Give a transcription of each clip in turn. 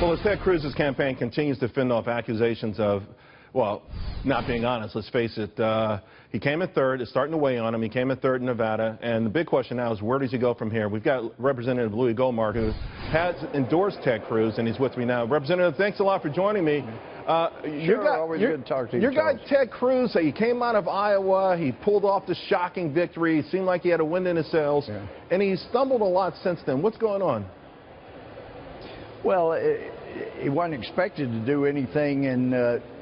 Well, as Ted Cruz's campaign continues to fend off accusations of, well, not being honest, let's face it, he came in third. It's starting to weigh on him. He came in third in Nevada. And the big question now is, where does he go from here? We've got Representative Louie Gohmert, who has endorsed Ted Cruz, and he's with me now. Representative, thanks a lot for joining me. Always good to talk to you, Your guy, Charles. Ted Cruz, he came out of Iowa. He pulled off the shocking victory. It seemed like he had a wind in his sails. Yeah. And he's stumbled a lot since then. What's going on? Well, he wasn't expected to do anything in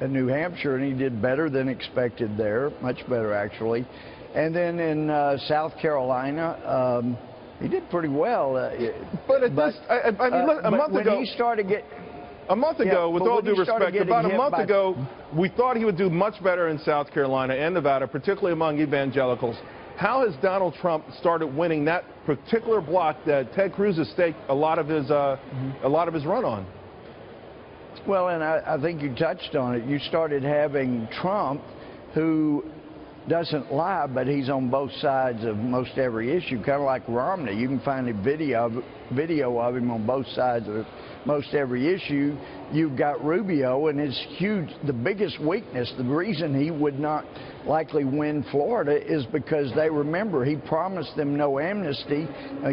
New Hampshire, and he did better than expected there, much better actually. And then in South Carolina, he did pretty well. But a month ago, when he started getting... A month ago, with all due respect, about a month ago, we thought he would do much better in South Carolina and Nevada, particularly among evangelicals. How has Donald Trump started winning that particular block that Ted Cruz has staked a lot of his run on? Well, and I think you touched on it. You started having Trump, who doesn't lie, but he's on both sides of most every issue, kind of like Romney. You can find a video of him on both sides of most every issue. You've got Rubio, and his huge, the biggest weakness, the reason he would not likely win Florida is because they remember he promised them no amnesty,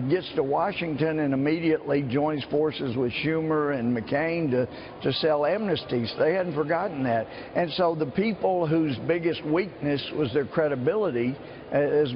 gets to Washington and immediately joins forces with Schumer and McCain to sell amnesties. They hadn't forgotten that. And so the people whose biggest weakness was their credibility, as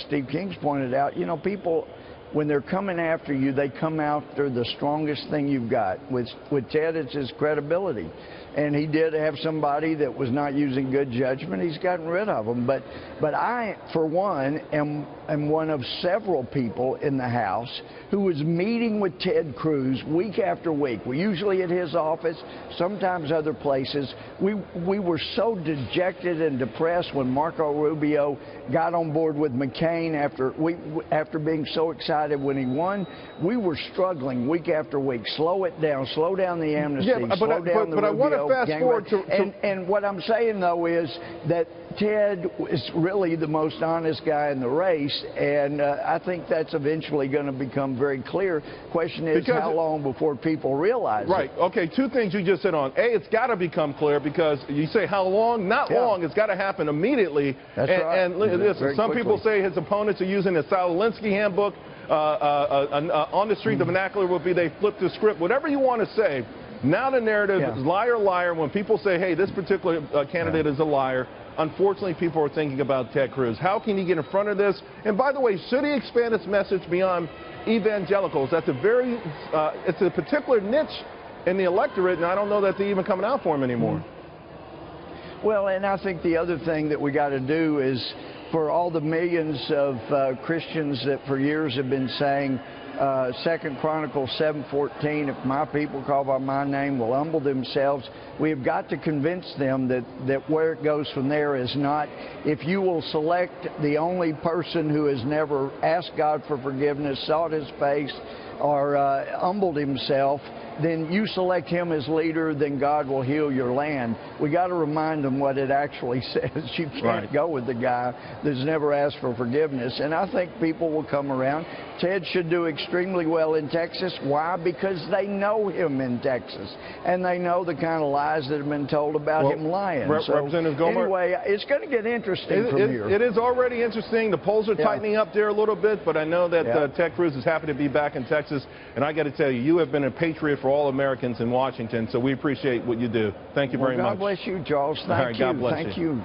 Steve King's pointed out, you know, people, when they're coming after you, they come after the strongest thing you've got. With Ted, it's his credibility. And he did have somebody that was not using good judgment. He's gotten rid of them. But I, for one, am one of several people in the House who was meeting with Ted Cruz week after week. We usually at his office, sometimes other places. We were so dejected and depressed when Marco Rubio got on board with McCain after being so excited when he won. We were struggling week after week. Slow it down. Slow down the amnesty. Yeah, slow down the but I want to fast forward to... And what I'm saying, though, is that Ted is really the most honest guy in the race, and I think that's eventually going to become very clear. Question is, how long before people realize it? Right. Okay, two things you just hit on. A, it's got to become clear, because you say how long? Not long. It's got to happen immediately. That's right. And listen, some people say his opponents are using the Saul Alinsky handbook. On the street, the vernacular would be they flipped the script. Whatever you want to say, now the narrative is liar, liar. When people say, hey, this particular candidate is a liar, unfortunately, people are thinking about Ted Cruz. How can he get in front of this? And by the way, should he expand his message beyond evangelicals? That's it's a particular niche in the electorate, and I don't know that they're even coming out for him anymore. Well, and I think the other thing that we got to do is, for all the millions of Christians that for years have been saying, 2 Chronicles 7:14, if my people called by my name will humble themselves, we have got to convince them that where it goes from there is not, if you will select the only person who has never asked God for forgiveness, sought his face, or humbled himself, then you select him as leader, then God will heal your land. We got to remind them what it actually says. You can't go with the guy that's never asked for forgiveness. And I think people will come around. Ted should do extremely well in Texas. Why? Because they know him in Texas. And they know the kind of lies that have been told about him lying. Representative Gohmert, anyway, it's going to get interesting from here. It is already interesting. The polls are tightening up there a little bit, but I know that Ted Cruz is happy to be back in Texas. And I got to tell you, you have been a patriot for all Americans in Washington, so we appreciate what you do. Thank you very much. God bless you, Charles. Thank you. God bless you.